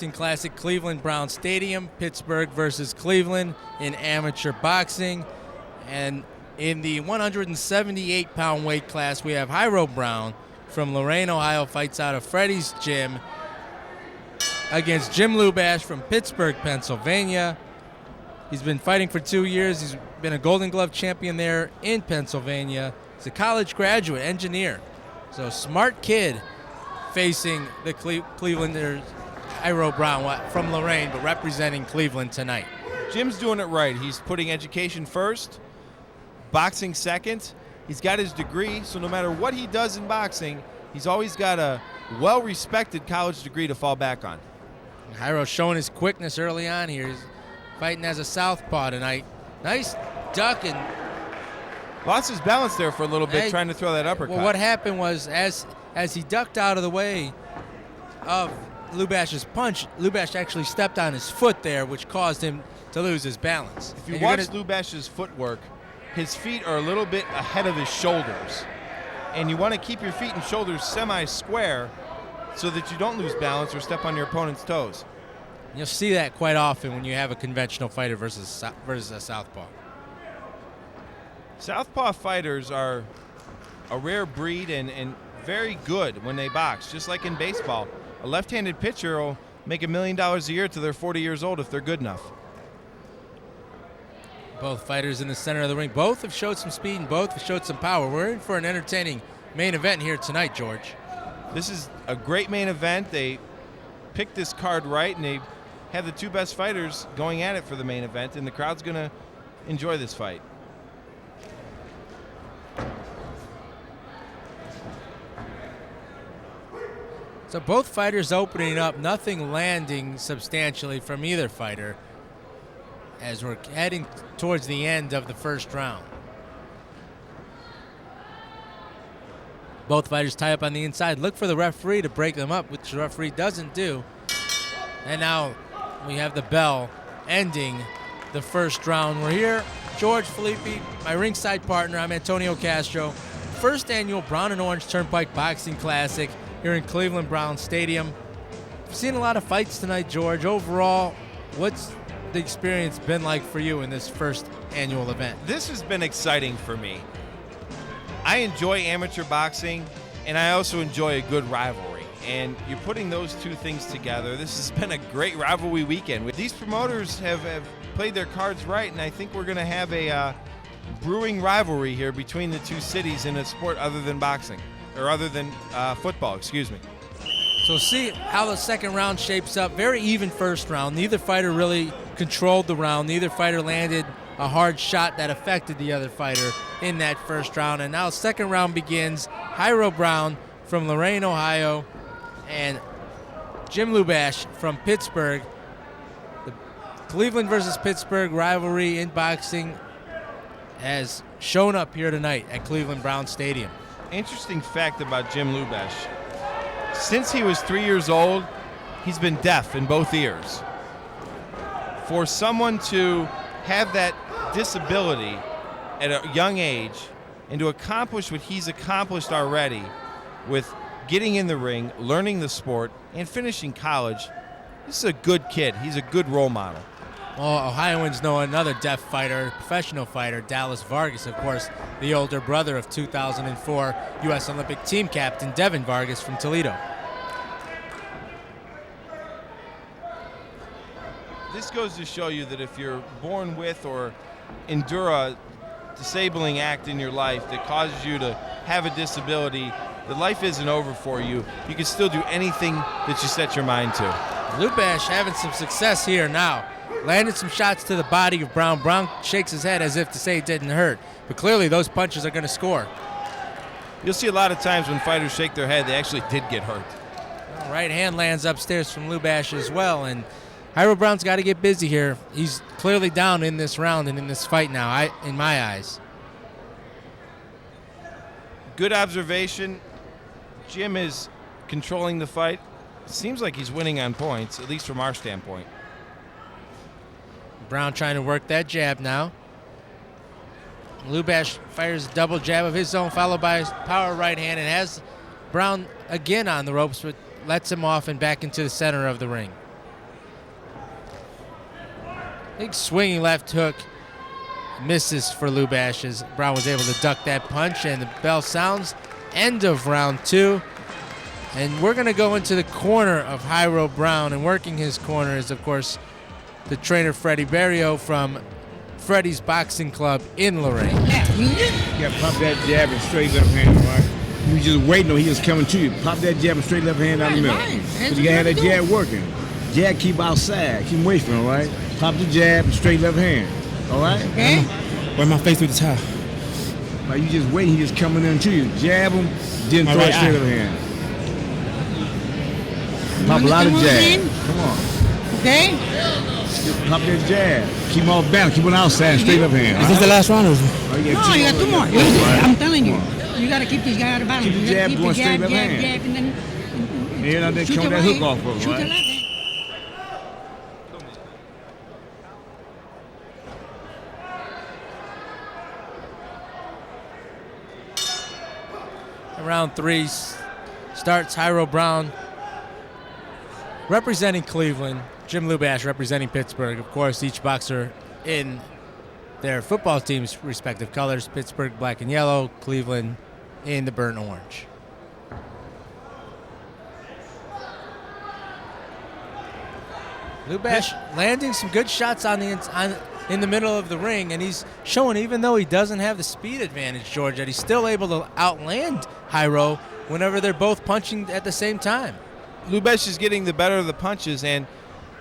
Boxing Classic, Cleveland Brown Stadium, Pittsburgh versus Cleveland in amateur boxing. And in the 178-pound weight class, we have Jairo Brown from Lorain, Ohio, fights out of Freddy's Gym against Jim Lubash from Pittsburgh, Pennsylvania. He's been fighting for 2 years. He's been a Golden Glove champion there in Pennsylvania. He's a college graduate, engineer. So smart kid facing the Clevelanders, Jairo Brown from Lorain, but representing Cleveland tonight. Jim's doing it right. He's putting education first, boxing second. He's got his degree, so no matter what he does in boxing, he's always got a well-respected college degree to fall back on. Jairo showing his quickness early on here. He's fighting as a southpaw tonight. Nice duck and lost his balance there for a little bit, trying to throw that uppercut. Well, what happened was as he ducked out of the way of Lubash's punch, Lubash actually stepped on his foot there, which caused him to lose his balance. If you watch Lubash's footwork, his feet are a little bit ahead of his shoulders. And you want to keep your feet and shoulders semi-square so that you don't lose balance or step on your opponent's toes. You'll see that quite often when you have a conventional fighter versus a southpaw. Southpaw fighters are a rare breed and very good when they box. Just like in baseball, a left-handed pitcher will make $1 million a year till they're 40 years old if they're good enough. Both fighters in the center of the ring. Both have showed some speed and both have showed some power. We're in for an entertaining main event here tonight, George. This is a great main event. They picked this card right, and they have the two best fighters going at it for the main event, and the crowd's going to enjoy this fight. So both fighters opening up, nothing landing substantially from either fighter as we're heading towards the end of the first round. Both fighters tie up on the inside, look for the referee to break them up, which the referee doesn't do. And now we have the bell ending the first round. We're here, George Filippi, my ringside partner. I'm Antonio Castro. First annual Brown and Orange Turnpike Boxing Classic here in Cleveland Brown Stadium. We've seen a lot of fights tonight, George. Overall, what's the experience been like for you in this first annual event? This has been exciting for me. I enjoy amateur boxing, and I also enjoy a good rivalry. And you're putting those two things together. This has been a great rivalry weekend. These promoters have played their cards right, and I think we're going to have a brewing rivalry here between the two cities in a sport other than boxing, or other than football, excuse me. So see how the second round shapes up. Very even first round. Neither fighter really controlled the round. Neither fighter landed a hard shot that affected the other fighter in that first round. And now second round begins. Jairo Brown from Lorain, Ohio, and Jim Lubash from Pittsburgh. The Cleveland versus Pittsburgh rivalry in boxing has shown up here tonight at Cleveland Brown Stadium. Interesting fact about Jim Lubash. Since he was 3 years old, he's been deaf in both ears. For someone to have that disability at a young age and to accomplish what he's accomplished already with getting in the ring, learning the sport, and finishing college, this is a good kid. He's a good role model. Well, Ohioans know another deaf fighter, professional fighter, Dallas Vargas, of course, the older brother of 2004 U.S. Olympic team captain Devin Vargas from Toledo. This goes to show you that if you're born with or endure a disabling act in your life that causes you to have a disability, that life isn't over for you. You can still do anything that you set your mind to. Lubash having some success here now. Landed some shots to the body of Brown. Brown shakes his head as if to say it didn't hurt. But clearly those punches are going to score. You'll see a lot of times when fighters shake their head, they actually did get hurt. Well, right hand lands upstairs from Lubash as well. And Jairo Brown's got to get busy here. He's clearly down in this round and in this fight now, in my eyes. Good observation. Jim is controlling the fight. It seems like he's winning on points, at least from our standpoint. Brown trying to work that jab now. Lubash fires a double jab of his own, followed by his power right hand, and has Brown again on the ropes, but lets him off and back into the center of the ring. Big swinging left hook. Misses for Lubash as Brown was able to duck that punch, and the bell sounds. End of round 2. And we're going to go into the corner of Jairo Brown, and working his corner is, of course, the trainer Freddie Barrio from Freddie's Boxing Club in Lorraine. You got to pop that jab and straight left hand, all right? You was just waiting on he was coming to you. Pop that jab and straight left hand out the middle. Because you got to have that jab working. Jab keep outside, keep away from him, all right? Pop the jab and straight left hand, all right? Okay. Where my face through the towel. Like you just waiting, he just coming in to you. Jab him, then throw it straight left hand. Pop a lot of jab. Come on. Okay. Pop that jab. Keep him off balance. Keep him outside. Straight up hand. Is this the last round? Or No, you got 2 more. I'm telling you. You got to keep this guy out of balance. Keep the jab going straight left hand. Jab, and then Yeah, then come that hook off of him, shoot the right? left hand. Round 3 starts Jairo Brown representing Cleveland, Jim Lubash representing Pittsburgh. Of course, each boxer in their football team's respective colors. Pittsburgh black and yellow, Cleveland in the burnt orange. Lubash landing some good shots in the middle of the ring, and he's showing, even though he doesn't have the speed advantage, George, that he's still able to outland Jairo whenever they're both punching at the same time. Lubash is getting the better of the punches, and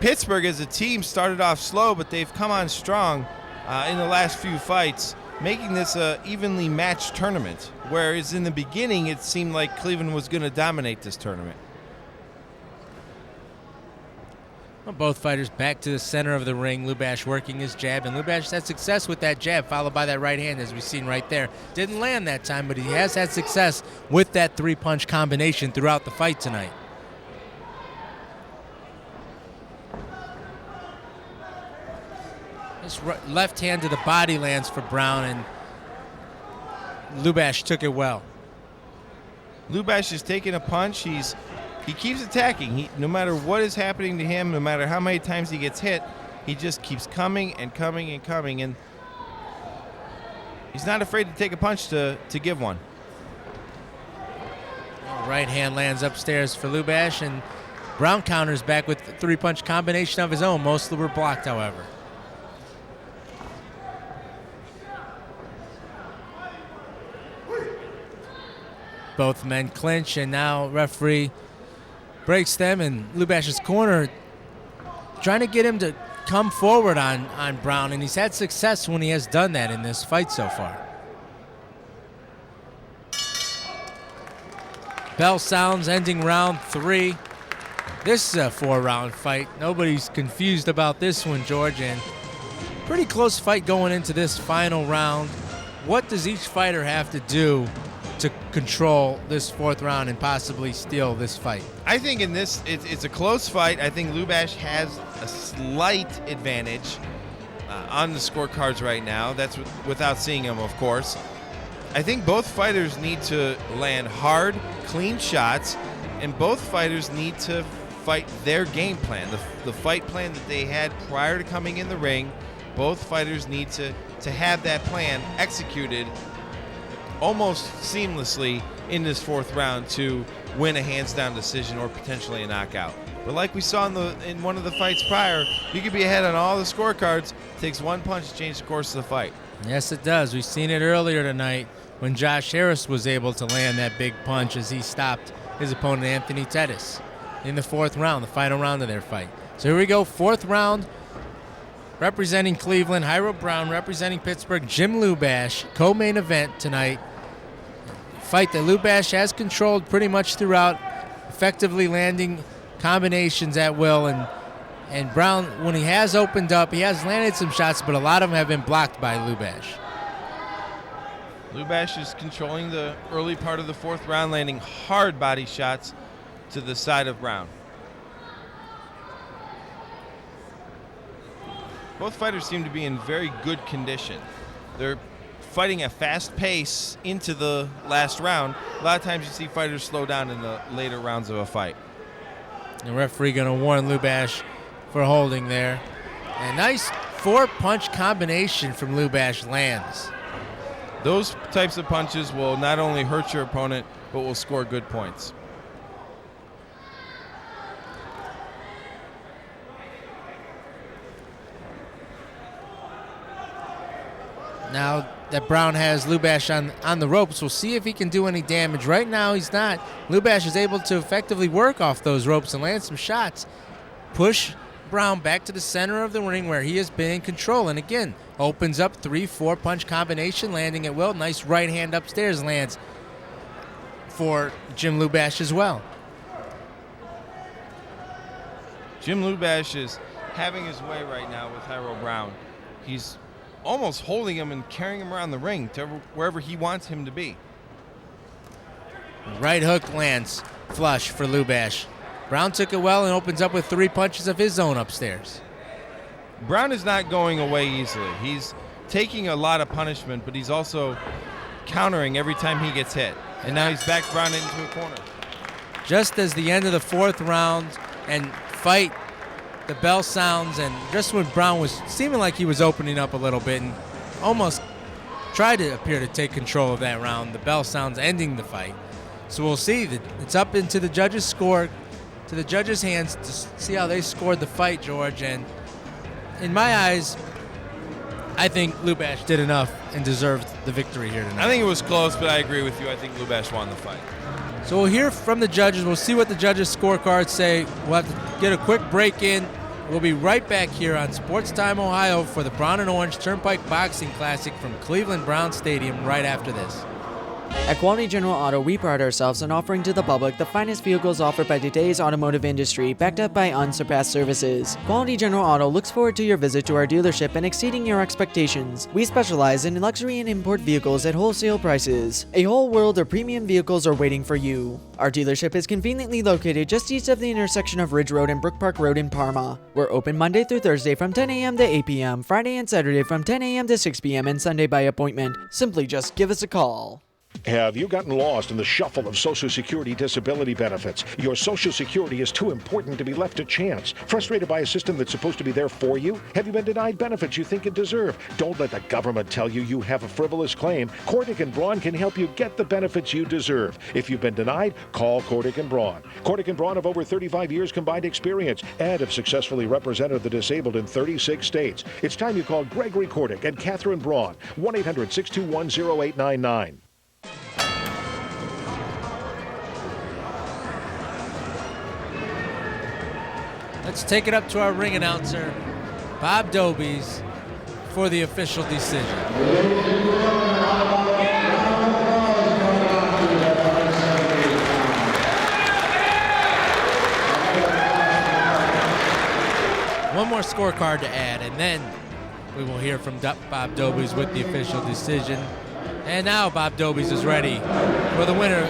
Pittsburgh as a team started off slow, but they've come on strong in the last few fights, making this a evenly matched tournament, whereas in the beginning it seemed like Cleveland was going to dominate this tournament. Well, both fighters back to the center of the ring. Lubash working his jab, and Lubash had success with that jab, followed by that right hand, as we've seen right there. Didn't land that time, but he has had success with that 3-punch combination throughout the fight tonight. This left hand to the body lands for Brown, and Lubash took it well. Lubash is taking a punch. He keeps attacking. No matter what is happening to him, no matter how many times he gets hit, he just keeps coming and coming and coming, and he's not afraid to take a punch to give one. Right hand lands upstairs for Lubash, and Brown counters back with a 3-punch combination of his own. Most were blocked, however. Both men clinch, and now referee breaks them, and Lubash's corner trying to get him to come forward on Brown, and he's had success when he has done that in this fight so far. Bell sounds, ending round 3. This is a 4-round fight. Nobody's confused about this one, George, and pretty close fight going into this final round. What does each fighter have to do to control this 4th round and possibly steal this fight? I think in this, it's a close fight. I think Lubash has a slight advantage on the scorecards right now. That's without seeing him, of course. I think both fighters need to land hard, clean shots, and both fighters need to fight their game plan, the fight plan that they had prior to coming in the ring. Both fighters need to have that plan executed almost seamlessly in this 4th round to win a hands-down decision or potentially a knockout. But like we saw in one of the fights prior, you could be ahead on all the scorecards. It takes one punch to change the course of the fight. Yes, it does. We've seen it earlier tonight when Josh Harris was able to land that big punch as he stopped his opponent Anthony Pettis in the 4th round, the final round of their fight. So here we go, 4th round. Representing Cleveland, Jairo Brown. Representing Pittsburgh, Jim Lubash. Co-main event tonight. Fight that Lubash has controlled pretty much throughout, effectively landing combinations at will. And Brown, when he has opened up, he has landed some shots, but a lot of them have been blocked by Lubash. Lubash is controlling the early part of the 4th round, landing hard body shots to the side of Brown. Both fighters seem to be in very good condition. They're fighting a fast pace into the last round. A lot of times you see fighters slow down in the later rounds of a fight. The referee going to warn Lubash for holding there. And nice 4-punch combination from Lubash lands. Those types of punches will not only hurt your opponent, but will score good points. Now that Brown has Lubash on the ropes, we'll see if he can do any damage. Right now, he's not. Lubash is able to effectively work off those ropes and land some shots. Push Brown back to the center of the ring where he has been in control. And again, opens up 3-4 punch combination, landing at will. Nice right hand upstairs lands for Jim Lubash as well. Jim Lubash is having his way right now with Jairo Brown. He's almost holding him and carrying him around the ring to wherever he wants him to be. Right hook lands flush for Lubash. Brown took it well and opens up with 3 punches of his own upstairs. Brown is not going away easily. He's taking a lot of punishment, but he's also countering every time he gets hit. And now he's backed Brown into a corner. Just as the end of the 4th round and fight, the bell sounds, and just when Brown was seeming like he was opening up a little bit and almost tried to appear to take control of that round, the bell sounds ending the fight. So we'll see. It's up into the judges' score, to the judges' hands to see how they scored the fight, George. And in my eyes, I think Lubash did enough and deserved the victory here tonight. I think it was close, but I agree with you. I think Lubash won the fight. So we'll hear from the judges. We'll see what the judges' scorecards say. We'll have to get a quick break in. We'll be right back here on Sports Time Ohio for the Brown and Orange Turnpike Boxing Classic from Cleveland Brown Stadium right after this. At Quality General Auto, we pride ourselves on offering to the public the finest vehicles offered by today's automotive industry, backed up by unsurpassed services. Quality General Auto looks forward to your visit to our dealership and exceeding your expectations. We specialize in luxury and import vehicles at wholesale prices. A whole world of premium vehicles are waiting for you. Our dealership is conveniently located just east of the intersection of Ridge Road and Brook Park Road in Parma. We're open Monday through Thursday from 10 a.m. to 8 p.m., Friday and Saturday from 10 a.m. to 6 p.m., and Sunday by appointment. Simply just give us a call. Have you gotten lost in the shuffle of Social Security disability benefits? Your Social Security is too important to be left to chance. Frustrated by a system that's supposed to be there for you? Have you been denied benefits you think you deserve? Don't let the government tell you you have a frivolous claim. Cordick and Braun can help you get the benefits you deserve. If you've been denied, call Cordick and Braun. Cordick and Braun have over 35 years combined experience and have successfully represented the disabled in 36 states. It's time you called Gregory Cordick and Catherine Braun. 1-800-621-0899. Let's take it up to our ring announcer, Bob Dobies, for the official decision. One more scorecard to add, and then we will hear from Bob Dobies with the official decision. And now Bob Dobies is ready for the winner